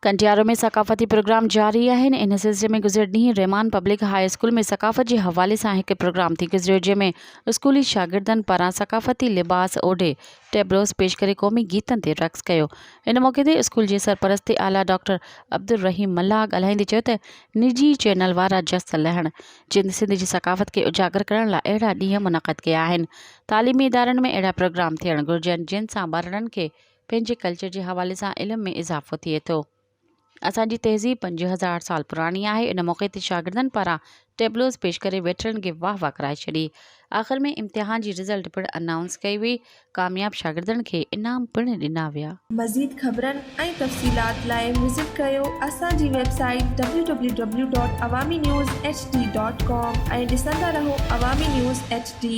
कंटियारो में सकाफ़ती प्रोग्राम जारी आहिनि। इन सिलसिले में गुज़िरियल ॾींहुं रेमान पब्लिक हाई स्कूल में सकाफ़त जे हवाले सां हिकु प्रोग्राम थी गुज़रियो, जंहिंमें स्कूली शागिर्दनि पारां सकाफ़ती लिबास ओढ़े टेबलोस पेश करे क़ौमी गीतनि ते रक़्स कयो। इन मौक़े ते स्कूल जे सरपरस्त आला डॉक्टर अब्दुल रहीम मल्लाह ॻाल्हाईंदे चयो त निजी चैनल वारा जस्त लहण जिन सिंध जी सकाफ़त खे उजागर करण लाइ अहिड़ा ॾींहं मुनक़द कया आहिनि। तालीमी इदारनि में अहिड़ा प्रोग्राम थियण घुरिजनि जिन सां ॿारनि खे पंहिंजे कल्चर जे हवाले सां इल्म में इज़ाफ़ो थिए थो। असांजी तहज़ीब 5000 साल पुरानी आहे। इन मौक़े ते शागिर्दनि पारां टेबलोस पेश करे वेटरनि खे वाह वाह कराए छॾी। आख़िर में इम्तिहान जी रिज़ल्ट पिणु अनाउंस कई हुई। कामयाब शागिर्दनि खे इनाम पिणु ॾिना विया। मज़ीद ख़बरनि ऐं तफ़सीलात लाइ विज़िट कयो असांजी वेबसाइट www.awamiNewsHD.com ऐं ॾिसंदा रहो अवामी न्यूज़ HD।